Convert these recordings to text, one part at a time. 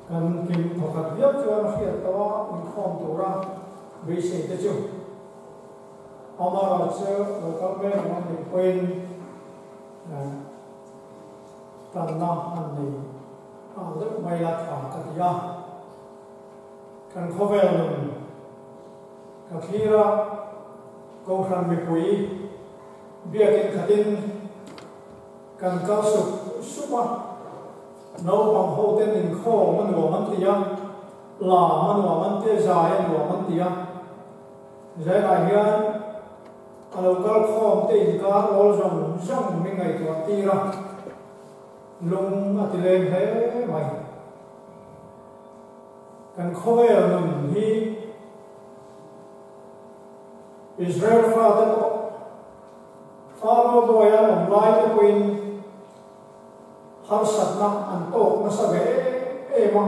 kan kim thokat viap chuan hiat tawa in khom tura vi se te chu amara che local be man ni point tan na an ni a le mai la tha ka ya kan khovel nun ka khira ko khan mi pui biakin khatin kan ka supa no bang ho ten in kho man wa man tia la man wa man te zai wa man tia zai la hian alo kal khom te in ka ol jong mi ngai to tira lung atileng he mai kan khovel nun hi Israel father Pharaoh boya online te queen har satna an to na sabe ema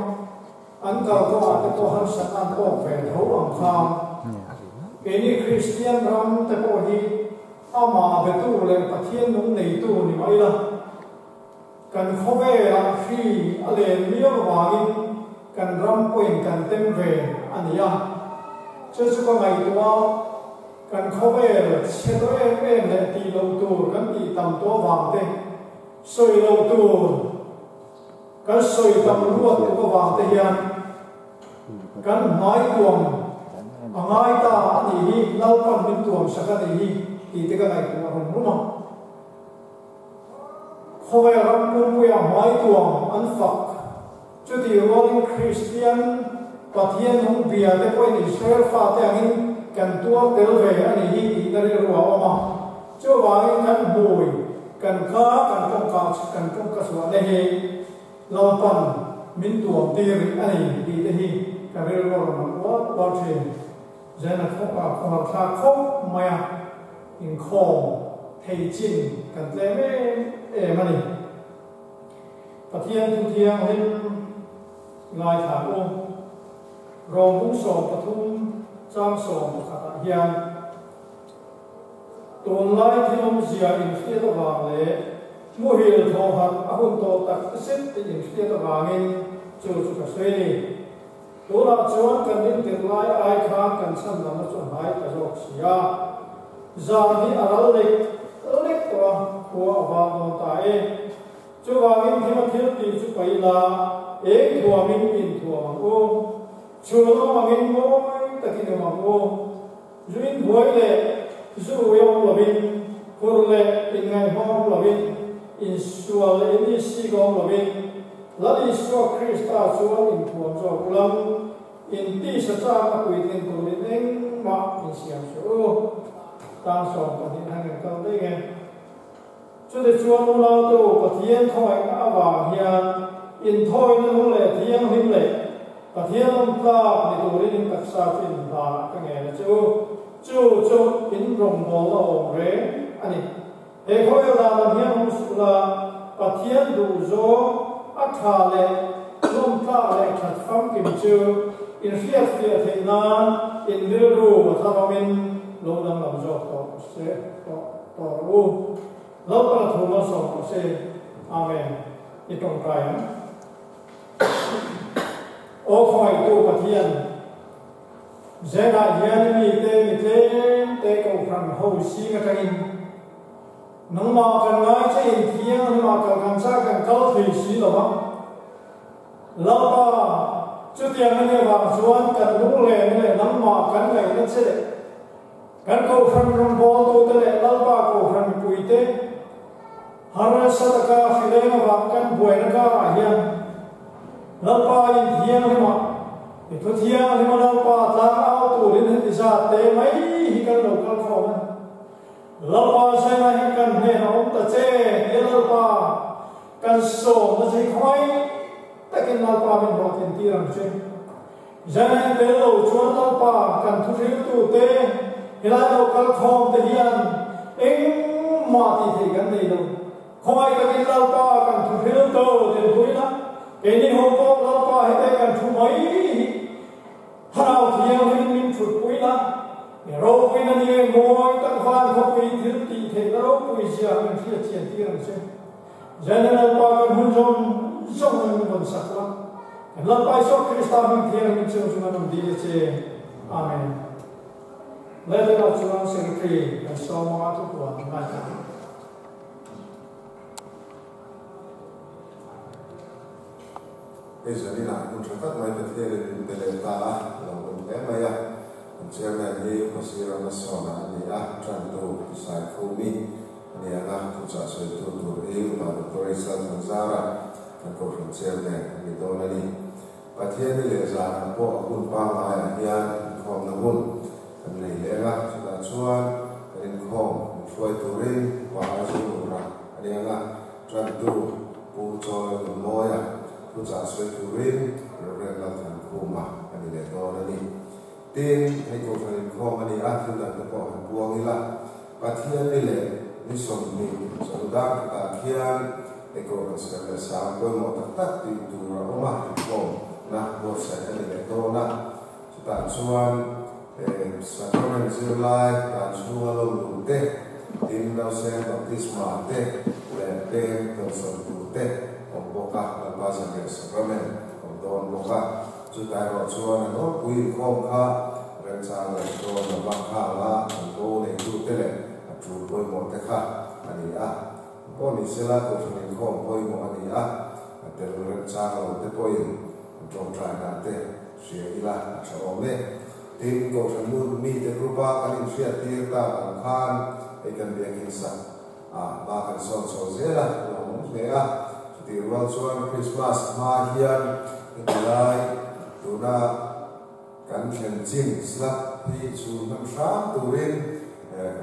an ka ko ate ko har satna ko ve tho ang kham ini Christian ram te ko hi ama be tu le pathian nung nei tu ni mai la kan khove la fi ale miyo wangin kan ram point kan tem ve ania chu ko ngai tu kan khove che to em le ti lo tu kan ti tam to wang te soi lo tu kan soi tam ruat tu ko wang te hian kan mai tuam angai ta ani hi lau pan min tuam saka ni hi ti te ka ngai tu ron ruma khove ram kun pu ya mai tuam an fak chu ti rolling Christian pathian hung bia te ko ni Israel fa te angin kan tua tel ve ani hi ti na ri ruwa ma chu wangin kan bui kan ka kan kong ka suwa le he lampan min tuam ti ri ani ti te hi ka ri ro ma wa thin jana kho tha kho maya in kho thei chin kan tle me e mani pathian tu thiang hin ngai tha o rong bung so pathum chang so khata hian tôn lai thiam zia in phía to vàng lệ mua hiền thọ hạt ahun to tak set ti in phía to vàng in chu ka sei ni to la chuan kan din tin lai ai kha kan san na ma chuan hai ka jok sia za ni aral lek to ko ava no ta e chu wang in thima thil ti chu pai la e thua min in thua o chu no wang in mo takin ma o juin boy le zu yong lovin kurle ingai hom lovin in sual ini si gong lovin lali so Krista sual in tuam so ulam in ti sa cha ma kui tin tu ni eng ma in siam so tang so pa ni hang ka le nge chu de chuan lo lao tu pathian thoi a wa hian in thoi na lo le thiang him le pathian lam ta ni tu ri in tak sa tin da ka nge na chu in rong bo lo re ani e khoi la ma hian hum su la pathian du zo a tha le lom ta le khat fam kim chu in fiat the na in mir ru ma tha ma min lo dam lam zo to se to ru lo pa thu ma so se amen i tong kai o khoi tu pathian zera hian mi te ko kham ho si nga tangin nang ma kan ngai che in thiang ma kan sa kan kal thei si lo ba la ba chu tiang ne wa chuan kan lu le ne nang ma kan ngai na che kan ko kham rom bo to te le la ba ko kham pui te har sa ka khile ma wa kan boi na ka hian la ba in thiang ma itu thiang ni mana pa ta au tu rin hi sa te mai hi kan lo kal kho man la pa sai na hi kan ne na om ta che ye la pa kan so na sai khoi ta kin la pa min bo tin ti ram che jana te lo chuan la pa kan thu ri tu te ila lo kal kho te hian eng ma ti thi kan nei lo khoi ka kin la pa kan thu ri tu te hui na ke ni ho ko la pa he te kan thu mai harau thiang min thut pui la ro pui na ni moi tak van ko pui thil ti the ro pui sia min thia chen ti ram se general pa kan hun jom min bon sakla Lan pai so Krista hang thiang min chung chung nam di che amen. Let the Lord chuan secretary and so ma tu kwa ma ta. Jadi nak mencatat mai betul delta lalu ya chairman ni masih ramai soal ni contoh saya kami ni pusat suatu turi lalu Teresa Tanzara dan konferensi chairman ni tahun ini Patian ni lezat po pun pangai yang kom namun ni lega sudah cuan dan kom suai turin bahasa murah ni contoh pucoi moya pusat suatu turin relatan rumah ni tahun ini tin hay ko phải ko ani atin da ko buang ila pathian ni le ni som ni so da ta khian e ko sa sa ko mo tak ti tu ra ma ko na ko sa ni le to na ta chuan sa ko ni zilai ta chuan lo lu te tin da se baptisma te le te to so tu te o boka la basa ke sacrament o don boka chu tai ro chuan no pui khom kha ren cha le to na ba kha la ko le chu te le chu poi mo te kha ani ko ni se la ko ni khom poi mo ani te ren cha lo te poi trong trai na te sia ila cha o me tin ko san mu mi te rupa ani sia ti ta khan e kan be kin sa ba kan so zela lo me ti ro chuan Christmas ma hian lai tuna kan chen chin slap hi chu nam sam turin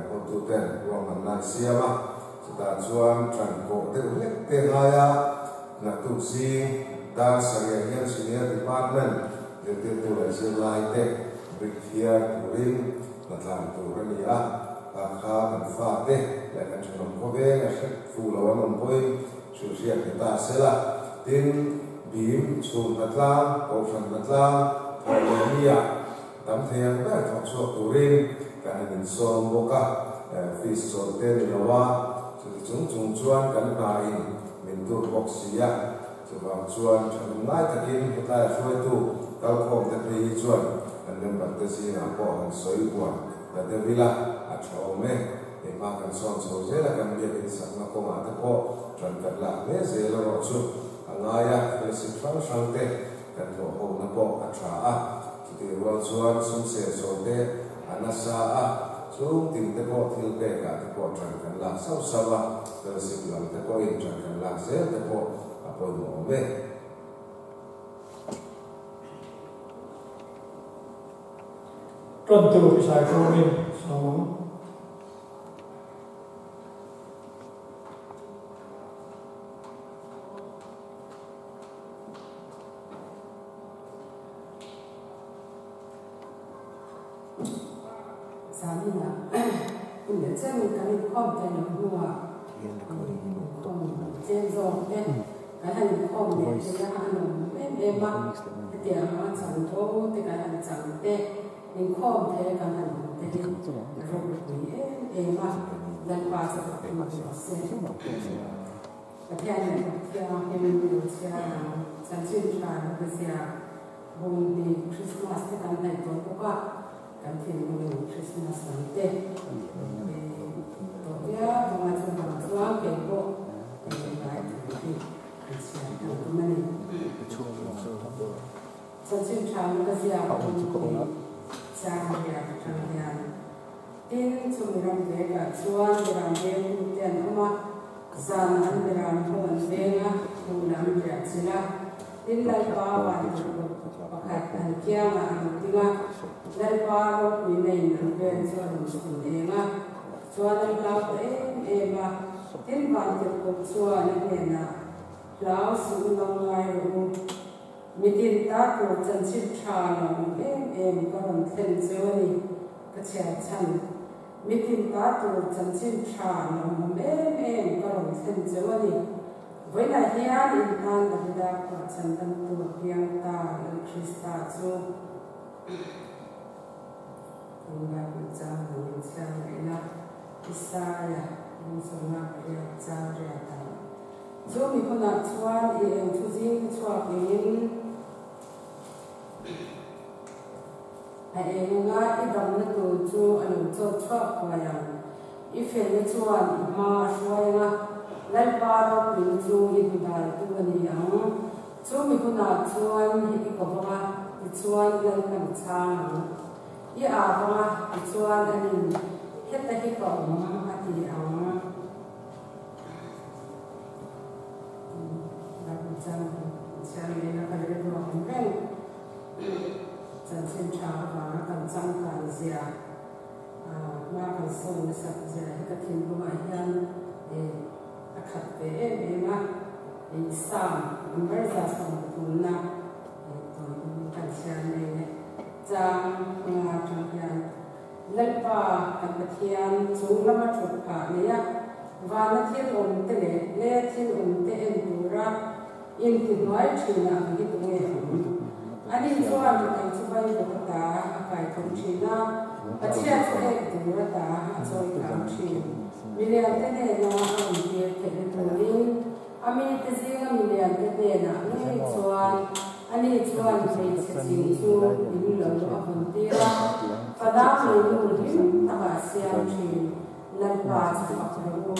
ko tu ten ro man na siama ta chuan tran ko te le te laya na tu si dan saria hian senior department de te tu le zilai te big here turin na tlan tu rani kha kan fa te le kan chon ko ve na fu lo wan poi su sia ta sela tin bim sun matlang ko san matlang Polonia tam thiang ba thok so turin kan in som boka fish so te lawa chung chuan kan na in min tur boxia so ba chuan chun nai takin ta shoi tu kal khom te pri chuan kan nem ba te si na ko han soi kwa ta de vila a chome e ma kan son so zela kan bia in sak na ko ma te ko chan kan la ne zela ro chu angaya si fang shangte kan to ho na po atra ti ro chuan sum se so te anasa chung tin te ko thil pe ka te ko tran kan la sau sawa te si lam te ko in tran kan la se te ko apo no me Contoh bisa kami sama. Samina, ini cermin kami kom dan dua, kom jenzong dan kalian kom dan dia anu, memang dia macam tu, dia kalian macam tu, ini kom dia kalian jadi robot ni, memang dan bahasa macam sen. Kalian dia yang dia sanjung kan dia bung di Christmas dia kan naik tu buka. Kan film Christmas nanti, ya macam tua kebo, baik siapa tu mana? Sejak tahun siapa siapa dia, ini cuma mereka cuan orang dia dan rumah sana orang pun mereka pulang dia sila, ini bawa pakai kiamat tinggal. Dari baru ini nanti suatu sekolah, suatu laut ema, tempat untuk suatu mana, laut suatu lain, mungkin tak terus ciptaan, kalau tensioni kecacatan, mungkin tak terus ciptaan, kalau tensioni, bila hian intan tidak kecacatan tu yang tak Kristus tu. Enggak bisa mengincar enak Isaya musuhnya dia cari tahu. So mikuna cuan yang tuzing cuan ini ai nga idam na tu chu anu cho chwa kwa yang ife na chuan ma shwai nga lai pa ro pin chu hi dai tu ani ang chu mi kuna chuan hi ko ba ti chuan lai kan chang i a ba ti chuan ani heta hi ko ma ati ang na chang chang ni na ka le ro ang ren chân chân cha và cần chăng cần gì mà cần sâu nó sạch gì cái thiên của mình nhân để khắc để mà để sam mới ra xong tụi na tụi cần xem này chăng trong hiện lên pa cần thiên chúng lắm mà chụp cả này và nó thiên ổn thế này lẽ thiên ổn thế em đủ ra yên thì nói chuyện là cái tụi nghe anh đi cho anh cái chú bay được cả cái công trình đó, cái chuyện cho em được cả cho công trình, mình làm thế này nó làm việc thì được liền, anh mình cái gì mà mình làm thế này là anh đi cho anh phải sẽ chịu chú mình làm được phần tiền, và đó mình luôn hiểu tất cả xem chuyện lần qua sẽ học được luôn,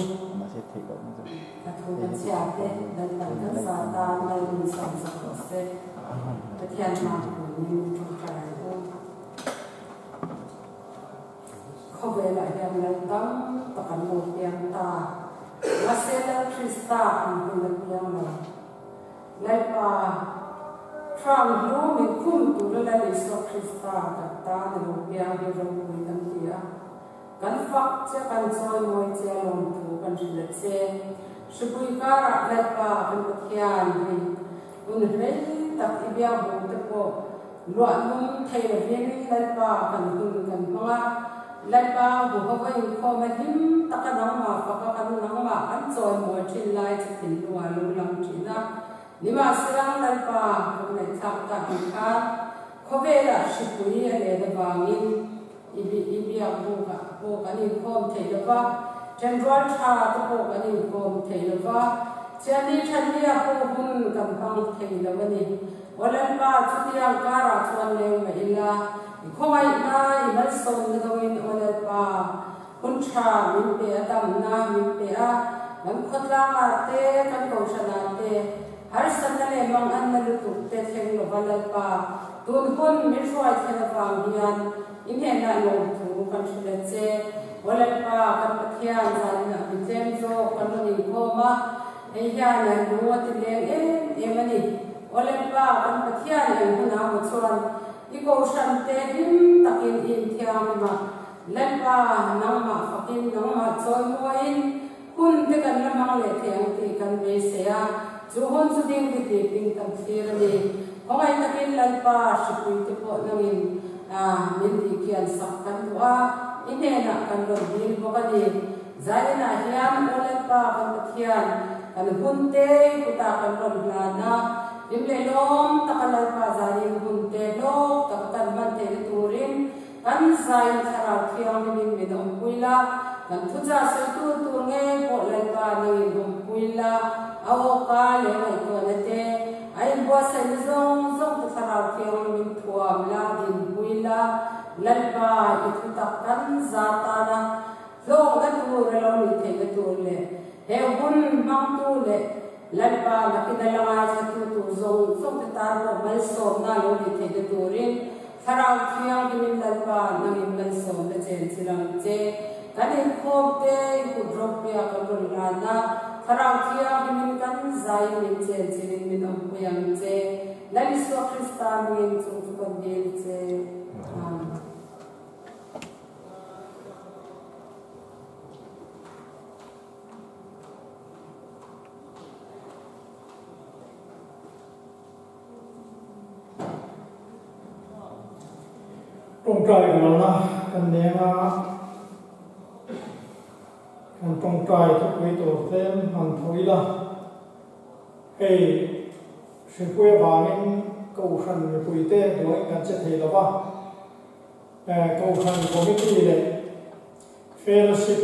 cái thu nhập sẽ thế, lần lần cái sao ta lần mình sống sẽประเทศมาถึงจุดใจเขาเวลาเรียนเลยตั้งตะกันโมเตียงตาลาเซลคริสตาอันเป็นเพียงเลยเลยว่าทรัมป์รู้มีคุ้มตัวเลยลิสคริสตากับตาในโรงเรียนที่เราคุยกันที่กันฟักจะกันซอยมวยเจ้าลงถูกันจิตเจสุบุยการะเลยว่าเป็นประเทศนี้อุนเรตักอิบยาบุตรโกล้วนนุ่มเทวเรียนเลยว่ากันคุณกันมาเลยว่าบุพเพยิงคอมาหิมตะกันน้องมาฟักกันน้องมาอันซอยมวยชินไลจะถึงตัวลุลังจีน่านิมาสร้างเลยว่าคุณในทักตะหิค่ะเขาเวลาชิบุยอะไรเดบางินอิบยาบุกันอินคอมเทวว่าเจนรัลชาตุโกกันอินคอมเทวว่าเจ้านี่ฉันเรียกผู้บุญกันฟังเทวแล้ววันนี้วันนั้นป้าชุดที่ยังการชวนเลี้ยงมาอีลาเขาไว้มาอีมันส่งในตัวเองวันนั้นป้าคุณชามินเตะดำน้ำมินเตะมันคนละมาเตะกันโตชนะเตะหาสันนั่นเองบางอันนั่นตุกเตะเทงลวันนั้นป้าตัวคนไม่ช่วยเทนฟังเฮียนอินเทนนั่นลงถูกกันชุดเจวันนั้นป้ากันปะเทียนจันนะเป็นเจมโซกันตัวนี้เข้ามาไอ้ยาเนี่ยรู้ว่าติดเลี้ยงมันนี่วันเล่นป้ากันปะเทียนเลยคุณน้ามาชวนอีกคนฉันเตะหิมตะกินอินเทียมมาเล่นป้าน้ำมาฝักินน้ำมาชวนมวยคุณเด็กกันละมังเลยเทียงตีกันเบสเซียจูฮอนสุดิ้งติดดิ้งกันเสียเลยเพราะไอ้ตะกินเล่นป้าสุกุยติปอนั่งอินมินดีเกียนสักกันว่าอินเดียนักกันโดนดีพวกกันดีใจน่ะเฮียมวันเล่นป้ากันปะเทียนกันหุ่นเตะกุตากันรถลานะดิมเลลมตะกันเลยป้าใจหุ่นเตะโลกตะกันมันเตะตูรินกันใจชาราเทียมมินมิดอมปุยละกันทุจาสุยตูเงี้ยพอเลยป้านี่อมปุยละเอากาเลยไอ้ตัวนั่นเตะไอ้บัวใส่ซงตะชาราเทียมมินทัวมลาดินปุยละเล่นป้าอีกตะกันซาตานะโลกกันตูเรลมิเทกันตูเลยเฮบุญมังตูเลยเล่นป้านักกินละลายสักตูส่งติดตามเราไม่ส่งน่าเราดีเทกันตูรินสาราวเที่ยงกินเล่นป้านั่งอินไม่ส่งเลยเจนสิลังเจกันอินโคบเตกุดรบเปียกันรุนแรงนะสาราวเที่ยงกินกันใจมินเจนสิลินมินอมเปียงเจเล่นสวคริสตานมินจุกกันเดียเจตรงใจของเรานะกันเนี้ยนะกันตรงใจทุกวิตัวเต็มมันถอยละเฮ้สิ่งที่ว่างั้นกูขันคุยเต้ด้วยกันจะเที่ยวว่ากูขันคนที่ดีเลยเฟลชิพ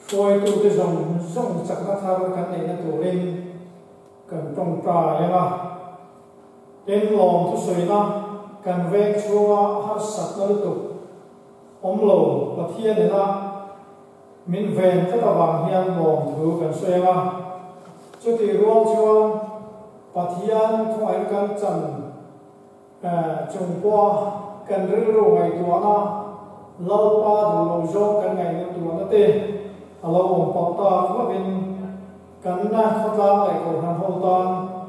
ช่วยตัวที่ส่งจากนักทำกันเองตัวเองกันตรงใจนะเป็นลองทุกสิ่งนะ kan vek chunga har sat na tu omlo pathian na min ven ta wang hian mom thu kan soenga chuti ruang chuan pathian khoi kan chan chungpa kan ru ngai tu na lo pa du lo zo kan ngai tu na te alo om pa ta ma bin kan na khotla lai ko han ho ta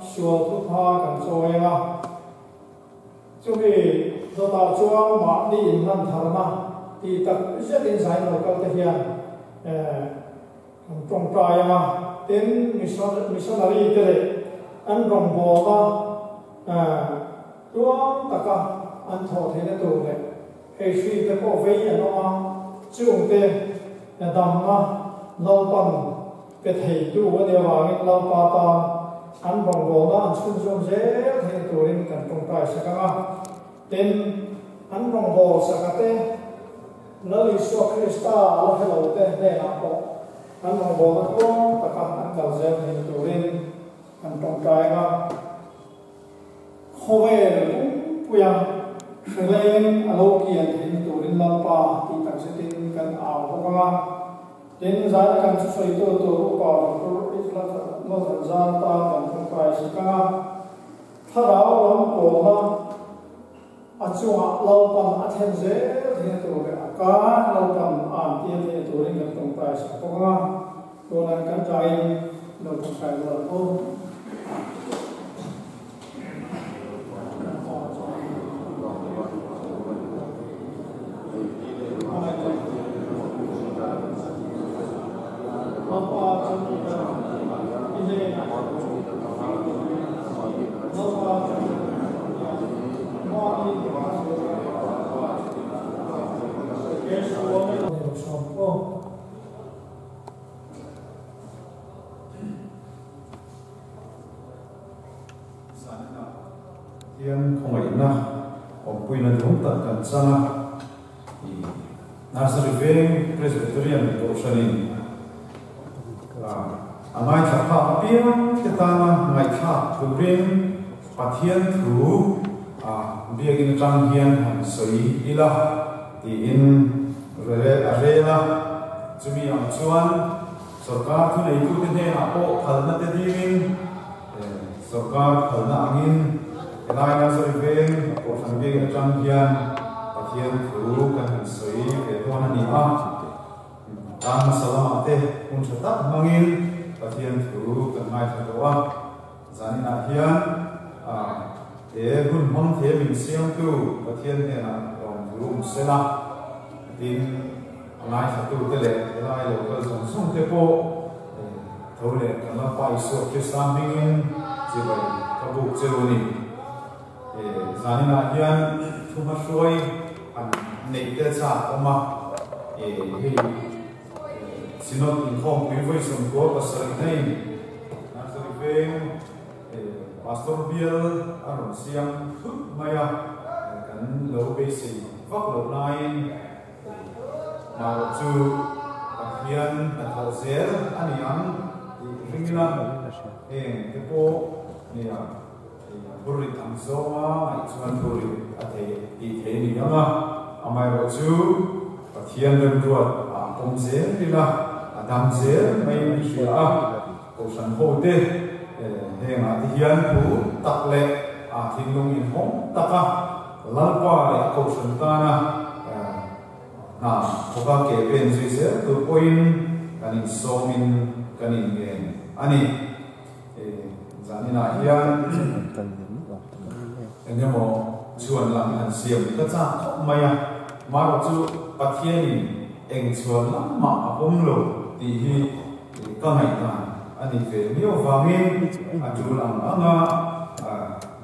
shuo thu pha kan soenga chuti do ta chuang ma ni in nan tharna ti tak se din sai no ka te hian trong trai mà đến missionary thế này anh rong bò mà tuang tất cả anh thọ thế này tụi này hay suy cái bộ vẽ nó mà chung thế đầm mà lâu bằng cái thầy tu cái điều mà cái lâu ba ta anh rong bò đó anh xuân xuân dễ thế tụi này cần trong trai sẽ cái đến anh rong bò sẽ cái thế nơi số Krista là phải lâu thế để làm bộ anh rong bò nó tuang tất cả anh đầu dễ thế tụi này cần trong trai mà Hoi puya selain alo kian ini turin lampa kita setin kan awal kanga dan zat kan sesuai itu rupa Islam non zata kan sampai sekarang tharau lampo na acua lampan athenze ini turin akar lampan anti ini turin kan sampai sekarang turan kan jain non sampai lampo Yang kongina opui na jumpa kan sana Nazareth Presbyterian Torsanin angai thapa piang tetana ngai tha thurin pathian thu biagin tang hian han soi ila ti in arela chumi ang chuan sarkar thu nei tu te apo phalna te dingin sarkar phalna angin elai Nazareth ko sang biagin tang hian pathian thu kan han soi ke to na ni a tam salamate un chata mangin pathian thu kan mai thawa zanina hian hun hom the min siam tu pathian ne na rom thu sela tin ngai thatu te le lai lo ka song song te po thole kan la pai so ke samingin chi bai ka bu chewani zanina hian thu ma soi an nei te cha oma he sinot in home we voice on go pastor name Nazareth pastor bill aron siam maya kan lo basic vak lo line ma chu hian athazel aniang ringila te po nia buri tamzoa mai chuan buri athe I the ni ama amai ro chu pathian ren ruat pomzel rila adam zel mai ni sia ko san ho te he nga ti hian pu tak le thinlung in hom taka lalpa le ko san ta na khoba ke pen zui se tu point kanin somin kanin gen ani zanina hian engemo chuan lam an siam ka cha maya maro chu pathianin eng chuan lamma apom lo ti hi ka ngai ta ani ve mio wangin atul ang anga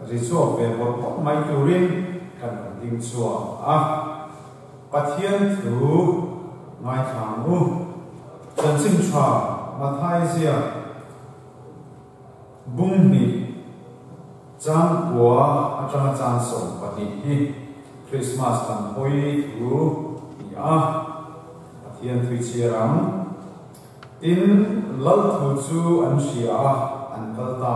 riso ve bor mai turin kan ding chua pathian thu ngai thamu chan sim chwa ma thai sia bung ni chang kwa atang chan som pati hi Christmas kan hoi thu pathian thui chiram tin lal thu chu an sia an kalta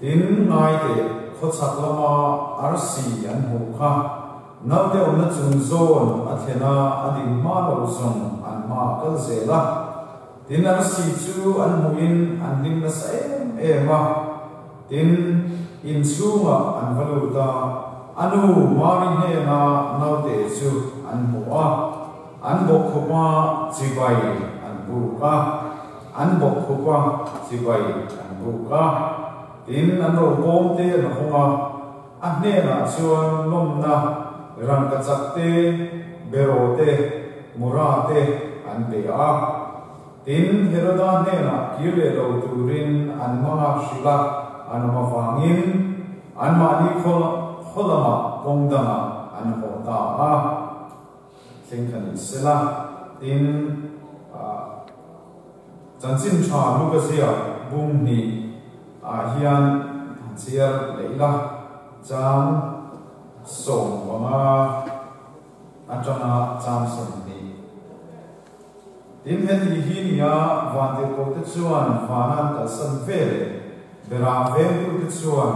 tin ngai te khot sak lama arsi an hu kha nau te on na chung zon athena adin ma lo zong an ma kal zela tin arsi chu an muin an dim na sai ema tin in chunga an valuta anu marin he na nau te chu an muwa an bok khoma chibai an buka an bok khoma chibai an buka tin an ro bom te na honga an ne na chuan lom na rang ka chak te bero te mura te an be a tin heroda ne na kile lo turin an manga shila an ma wangin an ma ni kholama kongdanga an hota a thingkan sela tin chanchin tha lu ka sia bum ni a hian chiar leila cham song wanga atana cham som ni tin heti hi nia van te ko te chuan vanan ka san vele bera ven tu te chuan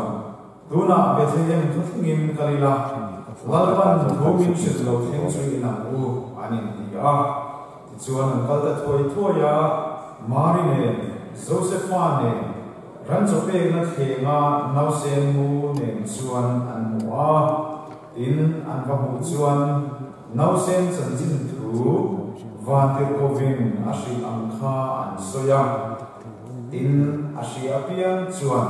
tuna bethlem thungin kalila lalban thomin shit lo thing chui na u anin dia ti chuan an kal ta thoya marine josephane ran chope na thenga nausen mu ne chuan an muwa tin an va mu chuan nausen chanchin thu van te kovin ashi angkha an soya tin ashi apian chuan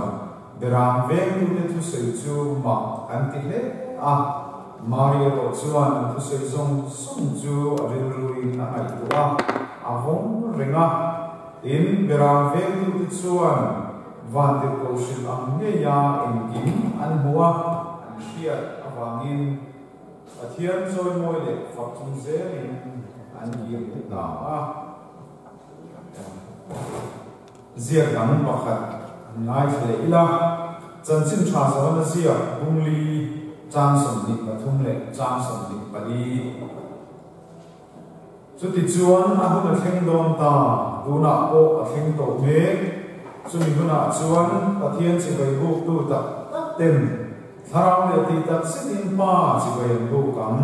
beram veng tu te thu sei chu ma an ti le a mario ro chuan thu sei zong sum chu rilrui na ai tu a avong renga in beram veng tu te chuan van te ko shil ang ne ya in kim an huwa an shia awangin athian choi moi le phak chung zerin an yir ta a zia gam pakhat ngai le ila chanchin tha sa na zia bungli chang som ni pathum le chang som ni pali chuti chuan a huna theng dom ta tuna o a theng to me chumi huna chuan pathian chi bai bu tu ta tem tharau le ti tak sin pa chi bai bu kam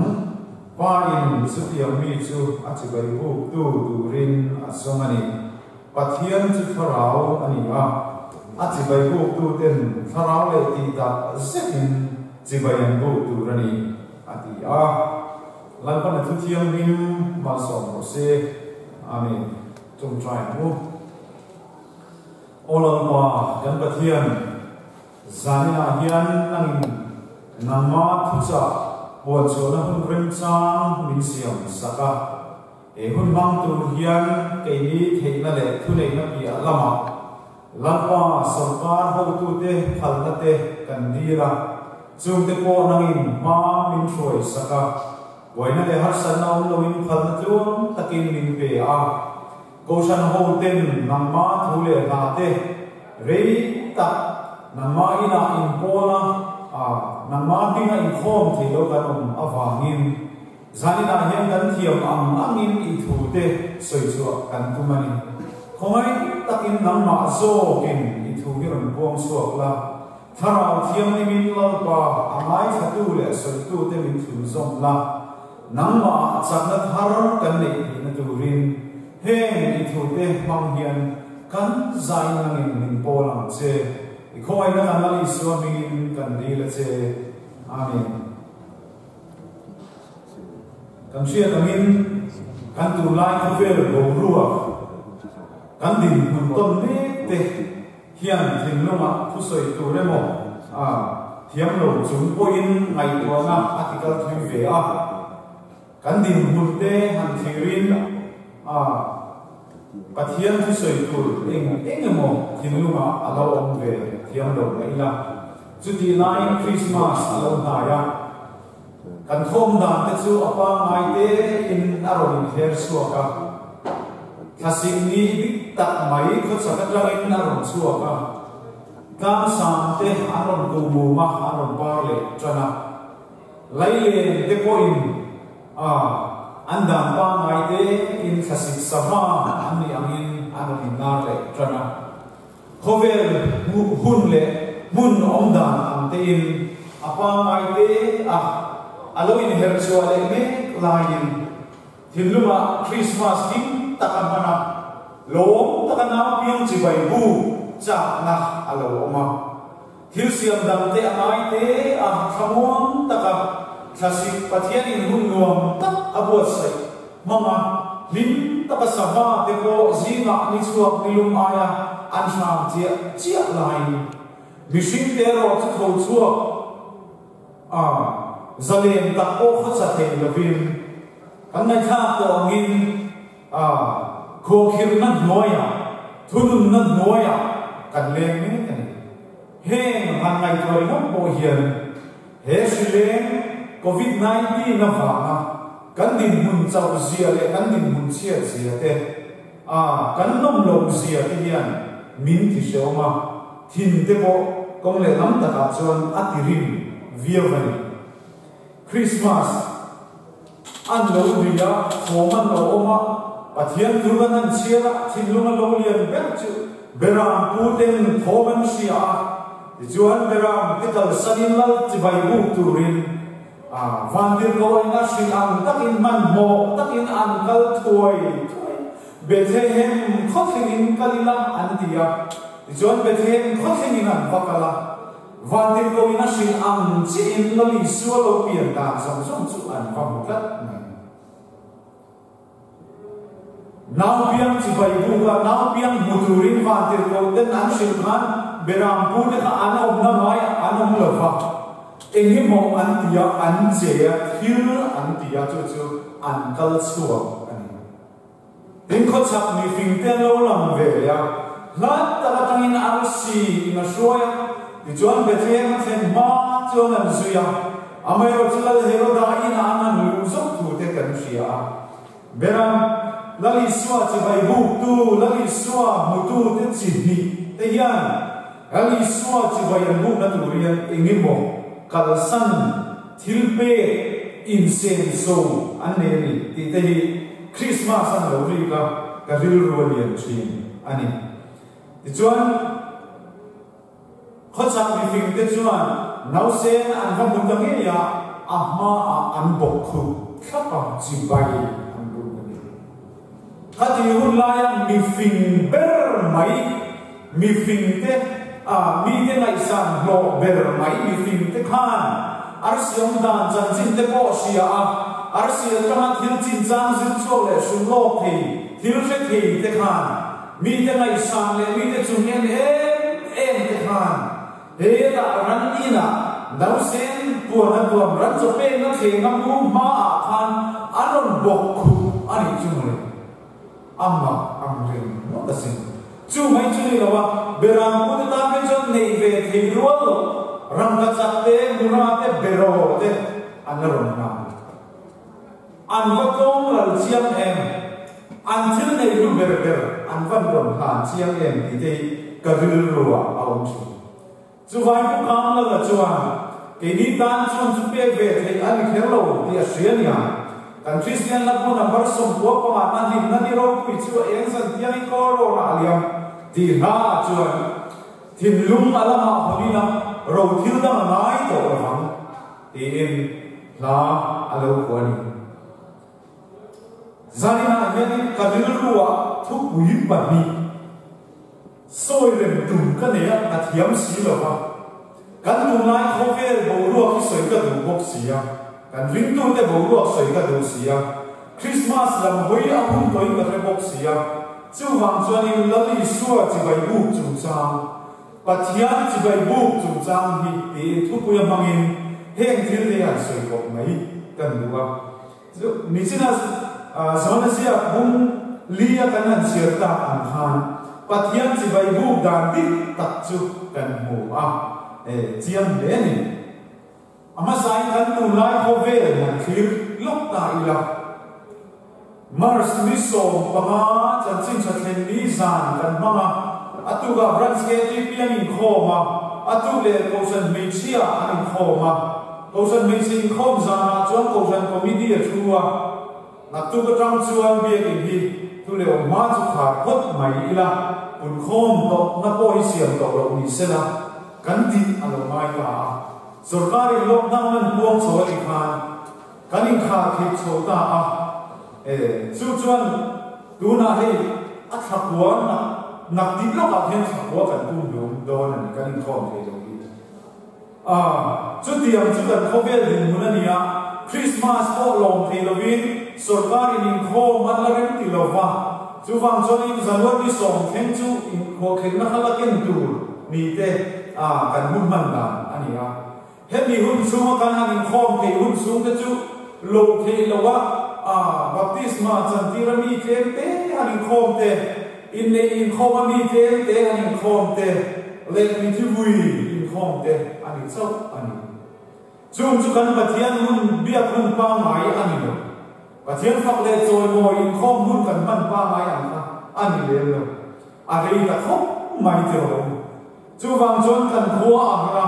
pa in chuti ami chu a chi bai bu tu rin a somani pathian chu tharau ani a chi bai bu tu ten tharau le ti tak sin chi bai bu tu rani ati a lalpan thu thiam nim ma som ro se amen chung try mu olama yan pathian zanina hian nangin nangma thucha ho chona hun rem chang min siam saka e hun bang tu hian ke ni theina le thu nei na pi alama lalpa sarkar ho tu te phalna te kan dira chung te po nangin ma min throi saka boina le har san naw lo in phalna chuan takin min pe a Goshan ho ten namma thule na te rei ta namma ina in pola namma dina in khom thi lo kanom awangin zanina hian kan thiam angin I thu te soi chu kan tumani khomai takin namma zo kin I thu hi ron pom suak la tharau thiam ni min lo pa amai thatu le soi tu te min thu zom la namma chakna thar kan nei na turin heng I thu te mang hian kan zai nangin min polang che I khoi na kan ali so min kan ri la che amen kan sia kamin kan tu lai ko vel bo ruwa kan din mun ton ne te hian thin loma thu soi tu re mo thiam lo chung po in ngai to na article thui ve a kan din mun te han thirin pathian thu soi tu eng mo thin loma alo om ve thiam lo mai la chuti lai Christmas alo na ya kan khom dan te chu apa ngai te in aron her suaka thasing ni tak mai kho sakatra in aron suaka kam sam te aron ku mu ma aron par le chana lai le te po in andam pa ngai te in thasik sama ani angin aron nar le chana khovel hun le mun om dan am te in apa mai te alo in her chuale me lain thiluma Christmas king takamana lo takana piang chi bai bu cha na alo oma thil siam dam te amai te thamuam taka thasi pathian in hun nuam tak abot sai mama lim taka sama te ko zinga ni chuak nilum aya an sam chia lain mishing te ro chu tho chuak zalen tak o kha sa te lovin kan nai kha ko ngin ko khir na noya thunun na noya kan leng me kan heng han ngai thoi no bo hian he sileng COVID-19 na va na kan din mun chau zia le kan din mun chia zia te kan nom lo zia te hian min ti shoma thin te bo kong le lam ta ka chon atirim viavani Christmas an lo ria khoman lo oma pathian duran an chiara thilunga lo lian ber chu beram pu ten thoman sia juan beram tikal sanin lal chibai bu turin vandir ko ina shin ang takin man mo takin an kal thoi Bethlehem khothin kalila an dia juan Bethlehem khothin an pakala vandir ko ina shin ang chi in lali sualo pian ta sam som chu an pamukat now piang chibai buka now piang muturin vandir ko ten an shin khan beram pu ne ka ana omna mai ana mulwa enghi mo an tia an cheya thil an tia chu an kal chuwa ani den kho chap ni fing te lo lam ve ya la ta ka tangin ar si na shoya di chuan Bethlehem chen ma chuan an suya amai ro chulal hero da in an lu sok thu te kan sia beram lali suwa chibai bu tu lali suwa mutu te chi ni te yan lali suwa chibai an bu na tu rian enghi mo kalsan thilpe incenso aneni ti te Christmas an lo ri ka ril rolian chin ani ti chuan khochak mi fing te chuan nau sen an va mun dang ya ahma an bok khu khapa chibai an bu ni khati hun la ya mi fing ber mai mi fing te mi te ngai san lo ber mai mi fing te khan arsiam dan chan chin te ko sia arsia kama thil chin chang zin cho le sun lo thei thil se thei te khan mi te ngai san le mi te chung en te khan he da ran ni na dau sen puan ran cho pe na the ngam mu ma khan anon bok khu ani chung le amma amrin no da sin chu mai chu ni lawa beram ko ta pe chon nei ve thei rual ram ka chak te mura te bero te anaron na an va tong ral chiam em an thil nei ru ber an van ron han chiam em ti te ka ril ruwa aum chu chu vai ko kam la chuan ke ni tan chon chu pe ve thei an khelo ti a sian ya kan Christian la ko number som ko pa na hin na ni ro pi chu eng san tiang i ko ro na aliam ti na chuan thin lum alama honina ro thil da nai to ram ti in la alo ko ni zanina yani kadil ruwa thu pui pa ni soi rem tum ka ne ya athiam si lo wa kan tu nai kho ve bo ro ki soi ka du bok si ya kan ring tu te bo ro soi ka du si ya Christmas lam hoi a hum toi ka re bok si ya chu wang chuan in lali suwa chi bai bu chu chang pathian chi bai bu chu chang hi ti thu pu ya mangin heng thil te ya soi ko mai kan duwa chu mi china zona sia bum lia kan an siar ta an khan pathian chi bai bu dan ti tak chu kan mu chiam le ni ama sai kan tu lai ho ve na thil lok ta ila Mars miso pama chan chin cha thlen ni zan kan mama atuga branch ke ti pian in khoma atu le kosan me chia an khoma kosan me sin khom zana chon kosan committee a thua na tu ka tang chuan bia in hi tu le ma chu kha phot mai ila un khom to na po hi siam to ro ni sela kan ti alo mai ka sarkari lockdown an buang so i khan kanin kha khit so ta chu chuan tuna hei a thakwa na nak ti lo ka hen thakwa kan tu dum don an kanin khom the lo hi chu tiam chu kan khovel din munania Christmas ko long the lovin sarkari nin khom matlarim ti lova chu wang chon in January som khen chu in ko khen na khala ken tu ni te kan mun man da ania he mi hun chu kan hanin khom the hun chu te chu lo the lowa baptisma chantirami khem te hanin khom te in khom mi te hanin khom te le mi thi vui in khom te ani chau ani chung chu kan pathian hun bia hun pa mai ani lo pathian phak le choi mo in khom hun kan man pa mai ani le lo ari ta khom mai te lo chu wang chon kan khua a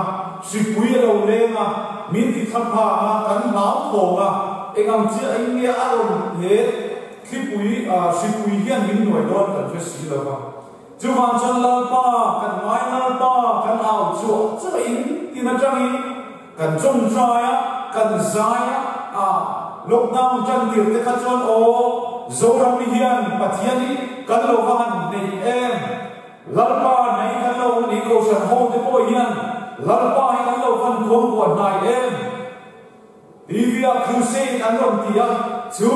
sipui lo le nga min ti thapha kan nau tho nga engam chi ai aron he khipui sipui hian min noi don kan fe si lo ba chu wang chon la pa kan mai la pa kan au chu in tin na chang in kan chong trai kan zai lockdown chan tir te kha chon o zoram mi hian pathiani kan lo van nei em lalpa nei kan lo ni ko san ho te po hian lalpa hi kan lo van khom ko nai em divya crusade an rom tia chu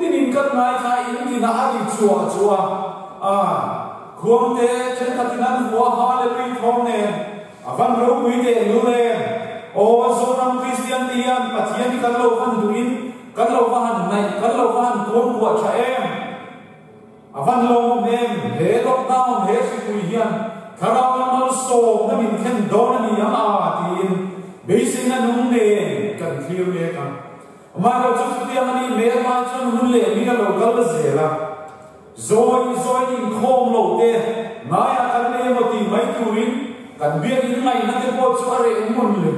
tin kan nai kha in tin a ri chua khom te chen ka tin an huwa ha le ri khom ne avan ro wi te lu le o zoram christian tian pathiani kan lo van duin kan lo van nai kan lo van khom ko cha em avan lo nem he lockdown he sipui hian tharau mal so na min khen don ani tin beising an hung ne kan clear me kan ma ro chu ti ani me ma chun hun le mi lo gal zela zoi in khom lo te maya kan ne mo ti mai tuin kan biak in mai na te po chu are mun le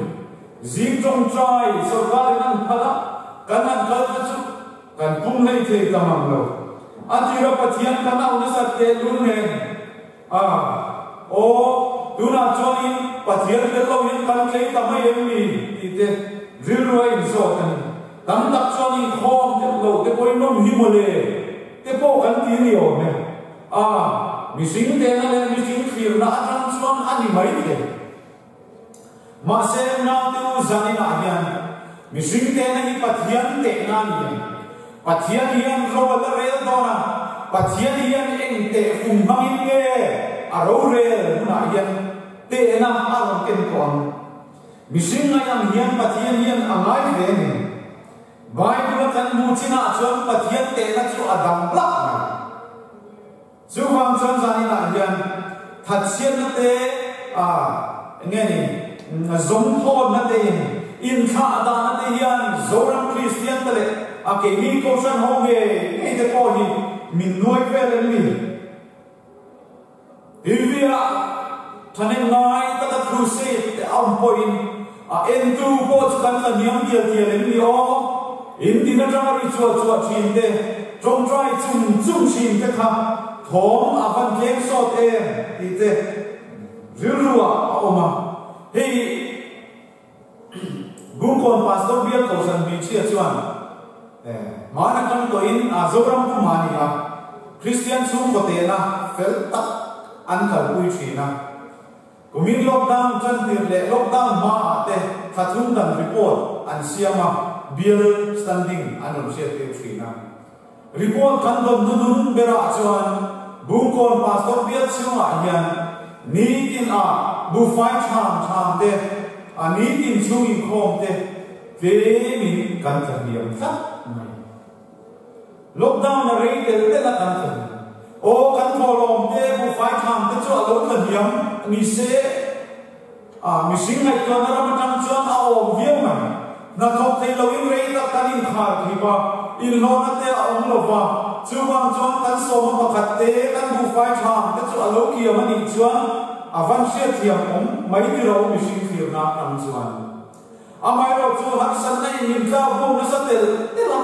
zing tong trai sarkar nan phala kan an kal chu kan pum nei the tamang lo atira pathian kana una sa te lun ne o tuna choni pathian te lo in kan klei tamai em mi ti te ril roi so kan tam tak choni khom te lo te poi nom hi mo le te po kan ti ni o ne mi sing te na le mi sing khir na atang chon ani mai te ma se na te u zani na hian mi sing te na hi pathian te na ni pathian hian ro la rel dona pathian hian eng te fung bangin nge aro rel na hian te na aron ken kon mi sing na yang hian pathian hian angai ve ni bible kan mu china chon pathian te na chu adam la chu wang chon zani na hian that sian na te nge ni zom tho na te in kha da na te hian zoram christian te ke ni ko san ho nge ei te po hi min noi vel mi divya thanen ngai ta crusade te am point en tu po kan la niam dia ni o in tin na ri chua chin te trong trai chung chin te kha thom avan kek so te ti te rilwa oma hei bungkon pastor biar ko san bi chia chuan mana kan to in azoram ku mani Christian sum ko te na fel tak an kal pui thina kumin lockdown chan tir le lockdown ma te khathum dan report an siama bill standing anon sia te thina report kan don dun bera chuan bungkon pastor biar chunga hian ni tin bu fai cham te ani tin chu in khom te ve min kan thaniam thak lockdown na rei te la kan thani o kan tholom te bu fai cham te chu alo thaniam ni se mi sing ngai ko na ma tang chuan a om viam ma na thok thei lo in rei ta kan in khar thi ba in lo na te a om lo ba chu wang chuan kan so ma pakhat te kan bu fai cham te chu alo ki ma ni chuan avan sia thiam om mai ti ro mi sing thir na kan chuan amai ro chu han san nei min ka bu na sa tel te la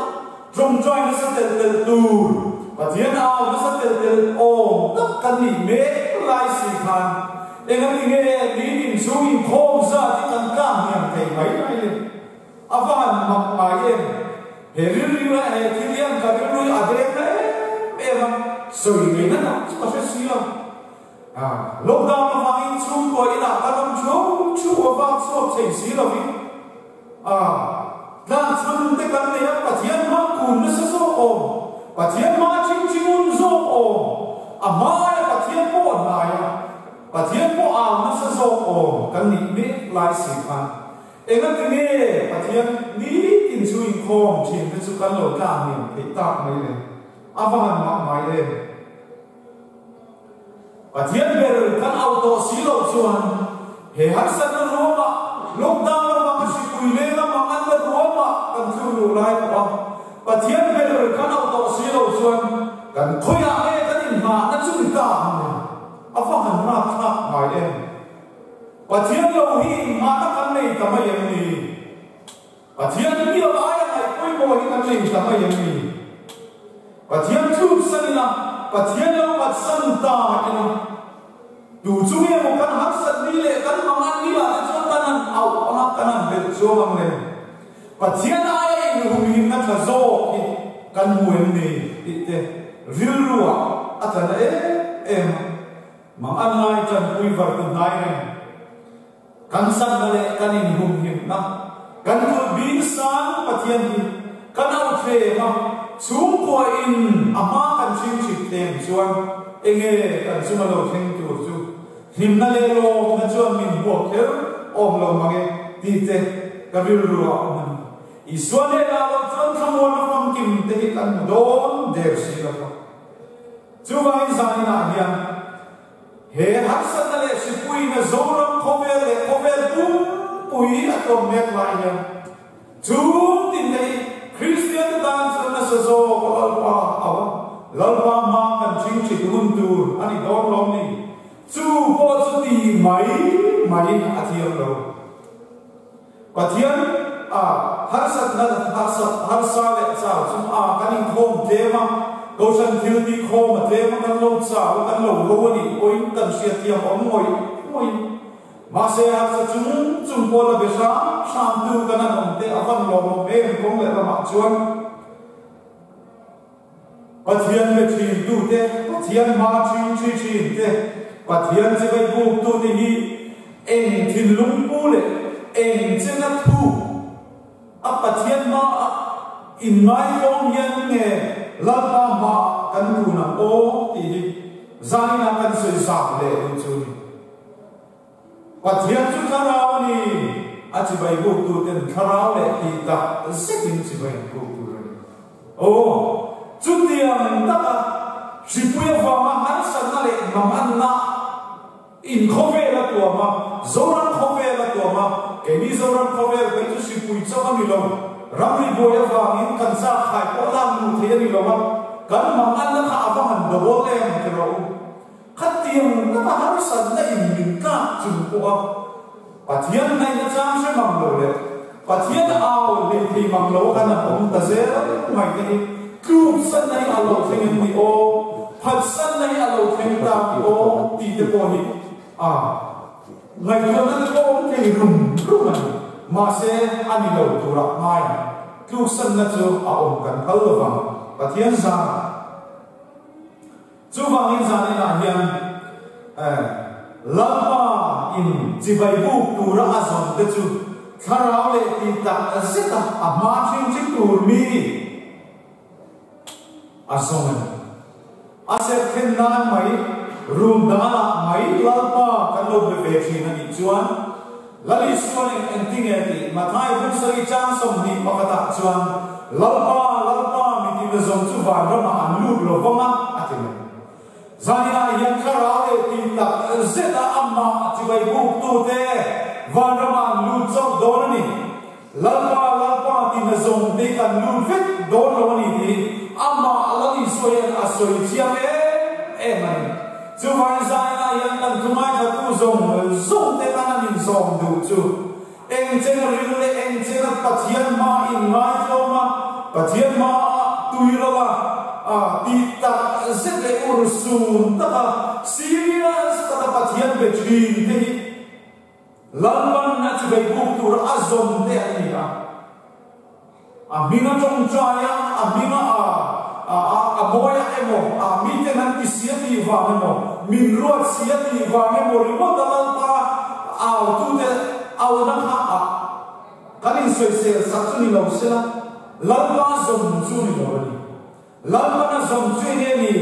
trong join na sa tel tu pathian a na sa tel o tak kan ni me lai si khan engam inge ni din su in khom za ti kan ka niam thei mai mai le avan mak mai em he ri la he thilian ka ri ade na em soi ni na ko se sia lockdown ma in chu ko ina kalam chu wa so thei si lo vi dan chun te kan ne pathian ma kun na so om pathian ma ching un zo om amai pathian po na ya pathian po na so om kan ni me lai si khan enga tinge pathian ni tin chu in khom chin te chu kan lo ka ni te ta mai le avan ma mai le pathian ber kan auto si lo chuan he har san na roma lockdown ma si kui le na ma an la roma kan chu lu lai pa pathian ber kan auto si lo chuan kan khoya e kan in ma na chu ta avan ma tha mai le pathian lo hi ma ta kan nei ta mai em ni pathian ni lo ai ai koi mo hi kan nei ta mai em ni pathian chu san na pathian lo pat san ta ina du chu ye mo kan har san ni le kan ma man ni la chu tanan au ona tanan be chu am le pathian ai nu mi na tha zo ki kan mu em ni te ril ruwa atana em ma an lai chan pui var tu nai re kan san le kan in hum him na kan tu bin san pathian hi kan au the ma chung ko in ama kan ching chik tem chuan enge kan chuma lo theng tu chu him na le lo na chuan min bo kher om lo mage ti te kavil ruwa man iswane la lo chuan thamon from kim te kan don der si la chu wa in san na hian he har san le si pui na zoram khovel pui atom mek la ya chu tin dei Christian dance na sa zo lalpa ma kan ching chi hun tur ani don lom ni chu po chu ti mai athiam lo pathian har sa le cha chu kan in khom tema go san thil ti khom tema kan lo cha kan lo lo ni oi kan sia tiam om moi ma se har sa chung po la be sam tu kan an te avan lo me kong le ma chuan pathian le chin tu te pathian ma chin te pathian se bai bu tu te hi eng thin lung pu le eng chena thu a pathian ma in mai kong yan nge la pa ma kan tu na o ti hi zani na kan se sa le chu pathian chu tharau ni a chi bai bu tu ten tharau le ti ta sekin chi bai bu tu o chu tiang ta si puya wa ma har san na le ma man na in khove la tu ma zoran khove la tu ma ke ni zoran khove be chu si pui cha ni lo ram ri boya wa in kan sa khai ko lam nu the ni lo ma kan ma man na kha ba han do bo le ke ro khat tiang ta har san na in min ka chu ko pathian nai na cham se mam lo le pathian ao le thi mam lo kan om ta se mai ni ku san nai alo thing ni o phat san nai alo thing ta o ti te po ni ngai lo na ko ke rum ma se ani lo tu ra mai ku san na chu a om kan hal lo wa pathian sa chu wang in sa ni na hian lampa in jibai bu tu ra azon te chu tharau le ti ta asita a ma ching ching tur mi azon aser khen nan mai rum da mai lampa kan lo be ve chi na ni chuan lali suan en ting e ti mathai bu sari chang som ni pakata chuan lalpa mi ti be zon chu van ra ma an lu lo wanga atin zania yan kharau le ti ta zeta amma jibai bu tu te van ra ma lu chok don ni lalpa ti na zon te kan lu vet don lo ni ti amma alani soyan asoi chiam e man chu vai zania yan kan thumai tha tu zong te kan an in zong du chu eng chen ring le eng chen pathian ma in ngai lo ma pathian ma tuirawa ti ta zete ursun ta serious ta pathian between te lalman na chi bai buk tur azom te ania amina trong chaya amina moya emo mite nan ti siati vamo min ruat siati vamo rimot dalal pa tu te au na ha kanin soi se satsuni lo sela lalpa zom chuni lo ni lalpa na zom chuni ni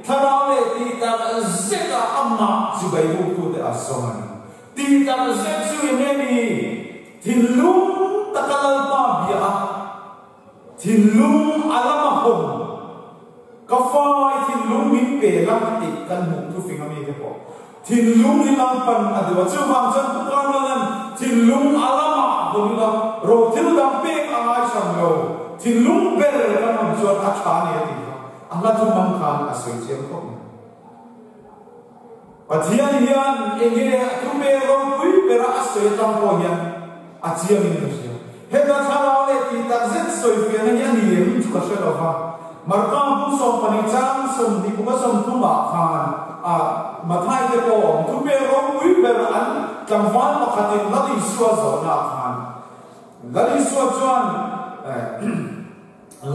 tharale ti ta zeta amma chi bai buk tu te asomani ti ta zetu ni thilum takalpa bia thilum alama hom kafai thilum min pe lam ti kan mu tu fingami ke po thilum ni lampan adwa chu wang chan pukanan thilum alama bonila ro thil dam pe angai sam lo thilum ber kan jot athani ti anga tu mam khan asoi chem ko pathian hian enge tu pe ro pui pera asoi tam po hian achiam in tu sia heta tharale ti tak zet soi fe na hian ni chu ka shelo ha marka bu som pani chang som di bu som tu ma khan mathai te ko tu pe ro pui pera an kamwan ma khatin lali suwa zo na khan lali suwa chuan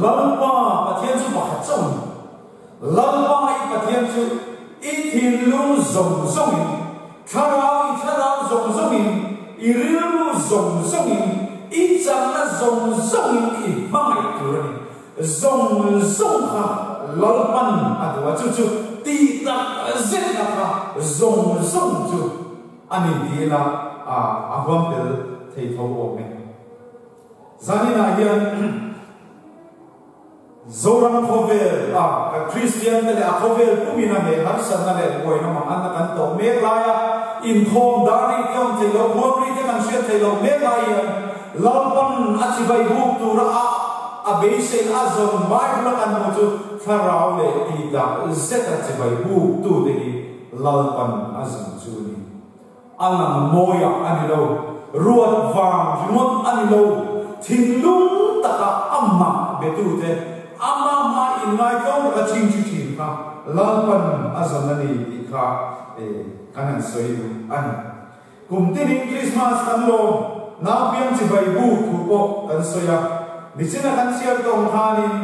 lalpa pathian chu ma khachom lalpa ai pathian chu itin lu zong zong tharau zong zong irilu zong zong ichang na zong zong I mai turani zong zong ha lalpan adwa chu ti ta zet na ka zong zong chu ani ti la ahwam pel thei tho o me zanina hian zoran khovel Christian te a khovel pumina me har sanna le boina ma an kan to me laya in thom dari kyom te lo khori te kan shet te lo me laya lalpan achibai buk tu ra a beisen azon mai lo kan mo chu tharau le ti da zet achibai buk tu de lalpan azon chu ni alam moya ani lo ruat wang jumot ani lo thinlung taka amma betu te amma ma in mai ko ka ching chi chi ka lalpan azanani ikha kanan soi an kum tin Christmas kan lo na pian chi bai bu thu ko kan soya nichina kan siar tong hanin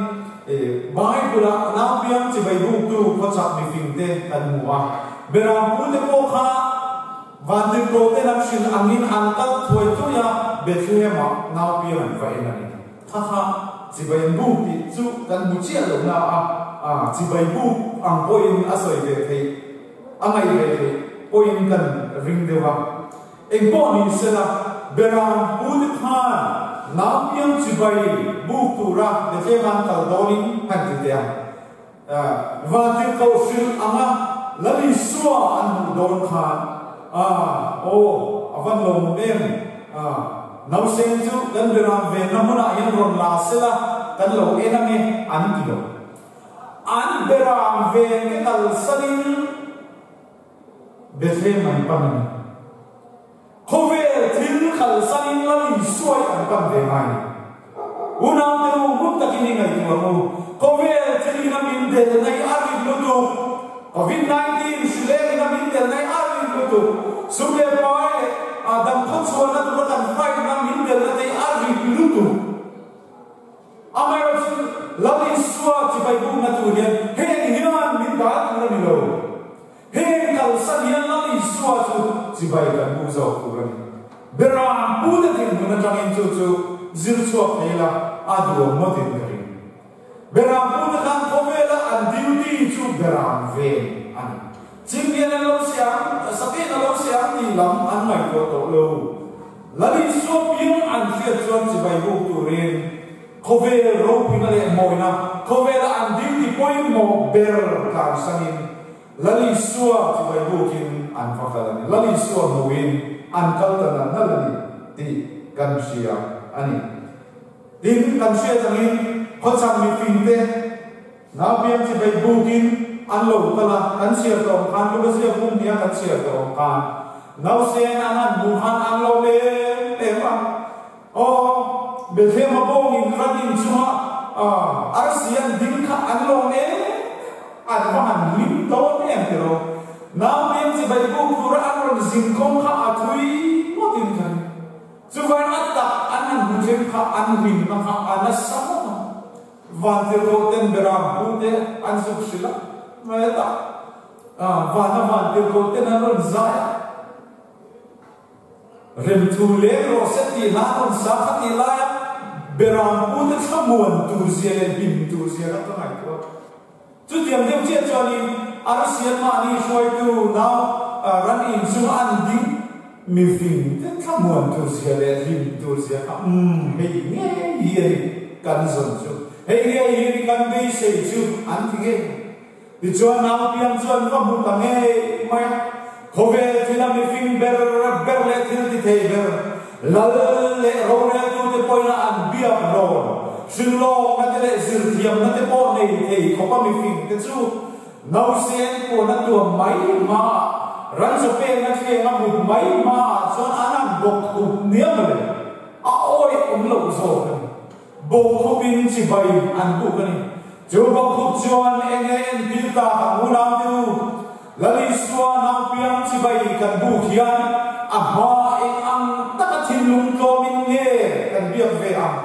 bai pula na pian chi bai bu tu ko chak mi fing te kan muwa beram pu te ko kha van de ko te nam shin angin an ta thoi tu ya Bethlehem na pian vai na ni kha chỉ vậy bu thì chú cần một chiếc lồng nào chỉ vậy bu ang point asoi về thì anh ấy về thì point cần ring đều vào em bỏ đi xem là beram bu thì khan nam yang chỉ vậy bu tu ra để cho bạn tàu đó đi hành thì tiền và thì câu chuyện anh lấy xua anh đón khan văn lồng em nấu sen chú gần beram về năm nay yang ron la sela kan lo ename an kilo an beram ve ke tal sanin Bethlehem an pam khove thil khal sanin lali suai an pam ve mai unam te mu takini ngai tu mu khove thil na min de nai ari lutu COVID-19 sule na min de nai ari lutu sule pai adam khot na tu kan fai na min de nai ari lutu amai rasul lali suwa ci bai bu na tu hian hen hian min da na mi lo hen kal san hian lali suwa chu ci bai kan bu zo ku ran beram bu de tin na tang in chu zil chu phela adu mo tin ri beram bu de kan khomela an duty chu beram ve an chim hian lo siam sapi na lo siam ni lam an mai ko to lo lali suwa piang an fiat chuan ci bai bu tu rin khove ro pina le moina khove la an ding ti point mo ber kan sanin lali suwa ti bai bukin an fakala lali suwa moin an kaltana nalani ti kan sia ani din kan sia tangin khocham mi finte na biam ti bai bukin an lo kala kan sia to kan ko sia pum nia kan sia to kan nau se anan buhan an lo le ema Bethlehem bong in radin chuma arsian ding kha anlong e advan lim to em tero now em chi bai bu pura anron zing kong kha athui motin kan chuvan atta anan bujem kha anwin na kha anasama van tero ten beram bude ansuk sila maeta van tero ten anron zaya rem tu le ro seti na ron sa khati la beram bude khamuan tu zia bim tu zia ka ngai ko chu tiam dem che choni arsian ma ni shoi tu now ran in su an ding mi fin te khamuan tu zia le bim tu zia ka hei nge ye kan zon chu hei nge ye kan be se chu an thi ge di chuan now pian chuan ka bu ta nge mai khove thila mi fin ber le thil ti thei ber lal le ro le tu te poina an bia ro shin lo na te le zir thiam na te po nei thei khopa mi fin te chu nau sen ko na tu mai ma ran so pe na thei na mu mai ma chuan anan bok tu niam le a oi lo zo bok khu pin chi bai an tu ka ni chu bok khu chuan en bil ta mu na tu lali swa na piang chi bai kan bu khian a ma en ang ta thin lung to min nge kan biak ve ang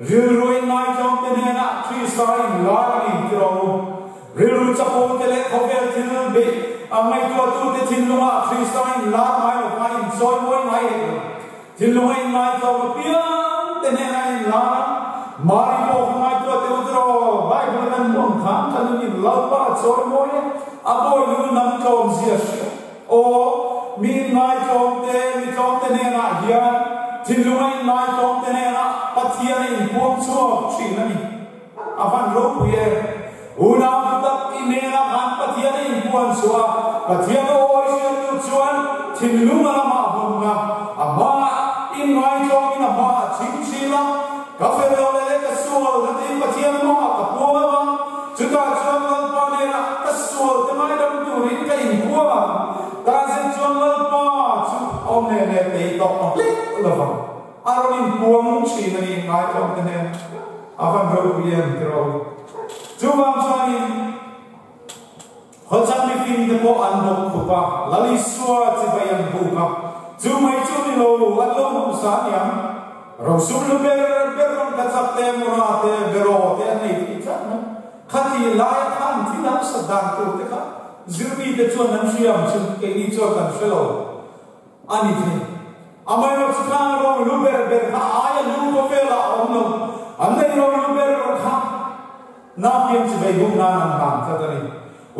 ril ruin mai chong te ne na three sai la ni tro ril ru chapo te le khovel thil be amai to tu te thin lunga three sai la mai of mai joy moi mai thin lunga mai to piang te ne na la mari po mai to te utro bai kan mon kham kan ni la pa joy moi aboy lu nam chom sia o mi mai chom te ne na hian thin lunga mai chom te ne na pathian in buông chuộc chuyện này avan lo puye una tập inera han pathian in buông chuộc pathian oi sian tu chuan thin lunga ma bunga ama in mai chom in ama chim chila ka fe lo le ka sual na tin pathian mo ka puwa ma chuta chuan lo pa ne na ka sual te mai dam tu rin ka in puwa ta se chuan lo pa chu om ne ne te to lo va aronin buang chi na ni ngai tom te ne avan ro piem tro chuwam chani hocham mi fin de po an bok khupa lali swa chi bayan bu ka chu mai chu ni lo an lo mu sa niam ro sum lu ber ron ka chap te mura te bero te nei ti chat na khati lai khan thi na sa dan tu te kha zirbi te chuan nam siam chu ke ni chu kan felo ani the amai no chukang ro lu ber kha aya lu ko pela om no amai ro lu ber kha na pian chi bai gum na nan ham ta ni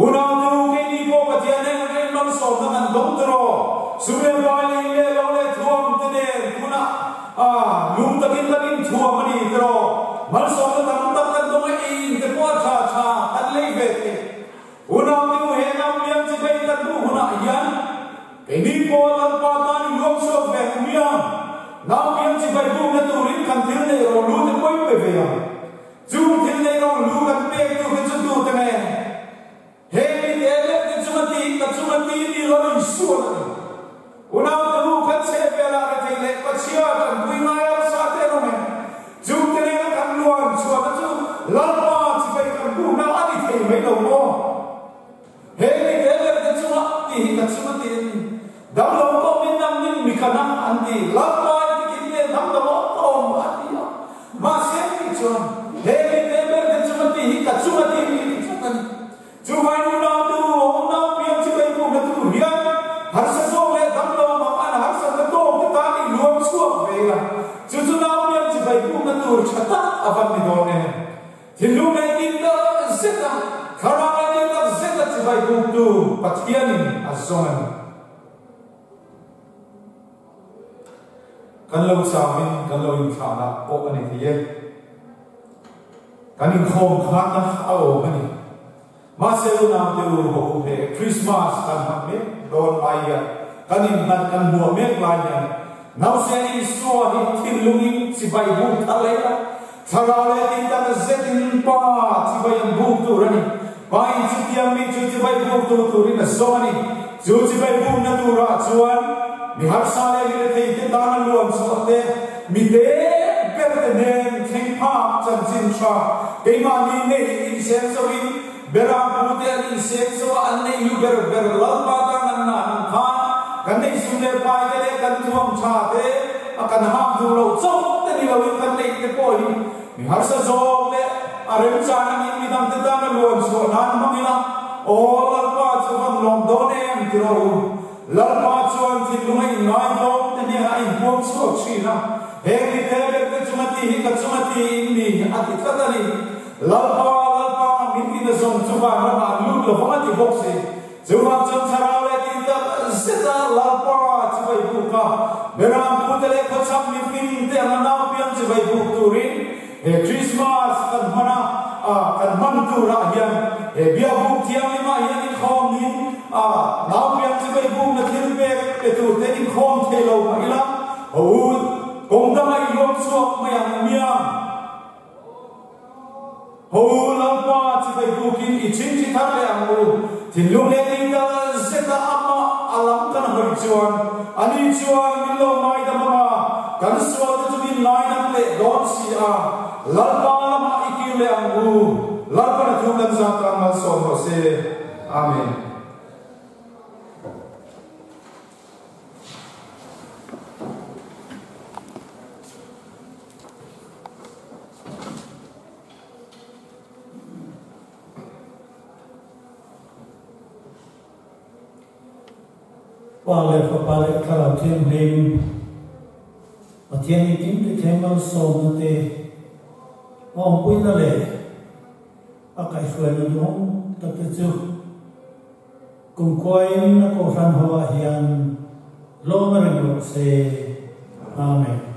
una tu ke ni ko pa tian ne ne non so na nan dong tro sube ba le le lo le thuam te ne kuna lum takin thuam ani tro mal so na tam tam kan dong ai te ko cha an le ve te una tu he na pian chi bai ta tu huna yan ini polan patani lom so ve miam now pian chi bai bu na tu rin kan thil ne ro lu te koi pe ve ya chu thil ne ro lu kan pe tu ke chu tu te ne he ni te le te chu ti ni ro ni su na una tu kan se ve la te le pa chia kan bui ma ya sa te ro me chu te ne kan luan chu ka chu lan pa chi bai kan bu na ani te mai lo mo he ni te le te chu ti ka chu ti dam lo ko min nam nin mi kana anti la pa ti kin ne dam lo ko ma ti ma se ti chon he ni te ber te chu ti ka chu ti ni chu kan chu vai nu na tu na pi chu bai bu na tu ria har sa so le dam lo ma an har sa na to ti ta ni luam chu ve ga chu na pi chu bai bu na tu chata avan mi do ne ti lu ne tin da zeta khara ne da zeta chu bai bu tu pathian azon kan lo samin kan lo in khana o ani thiye kan in khom khana ao ani ma se lu nam te u ho he Christmas kan ha me don ai ya kan in nan kan bu me lai ya now se in so hi thin lungin si bai bu thale ya thara le tin ta zetin pa si bai bu tu rani bai chi tiam mi chu si bai bu tu rin so ani chu si bai bu na tu ra chuan mi har sa le le te ta na luam so te mi te ber te ne thing pa cha cha cái mà đi nghe in sen so in bera pute in sen so an nei lu ber lal pa ta nan na nan khan kan nei sun le pai te kan thuam cha te akan ham du lo chok te ni lo in kan nei te po hi mi har sa zo le arem cha nan in midam te ta na lon so nan mangina all lal pa chu ham long do ne am ti ro lal pa chu an ti lu mai ngai do te ni ai bom so chi na Hei tebe ke cumati hika cumati ini ati kata ni lalpa minti na zong cuba nama lut lo mati boxe cuba cun sarawe kita seta lalpa cuba ibu ka beram putele kocam minti anana pian cuba ibu turin Christmas kan mana kan mantu rakyat biar bukti yang lima yang ini khomin nau pian cuba ibu na tilbe itu tadi khom telo maila Kung damay lom suok mayang miyang Hulang pa Chibay bukin iching chitar le ang u Tinlong le tinggal Zeta ama alam ka na harichuan Ani chuan milo may damama Kansuwa ta chubin nai nam le Don siya Lalpa lama ikil le ang u Lalpa na tugan sa kangal Son Jose Amen. Pale papale kala thiên linh và thiên linh tím thì thêm bao sầu nó tê mong quên nó lệ và cái xuôi nó đúng tập tự chịu cùng quay nó cổ răn hoa hiền lô nó rừng lộ xe Amen.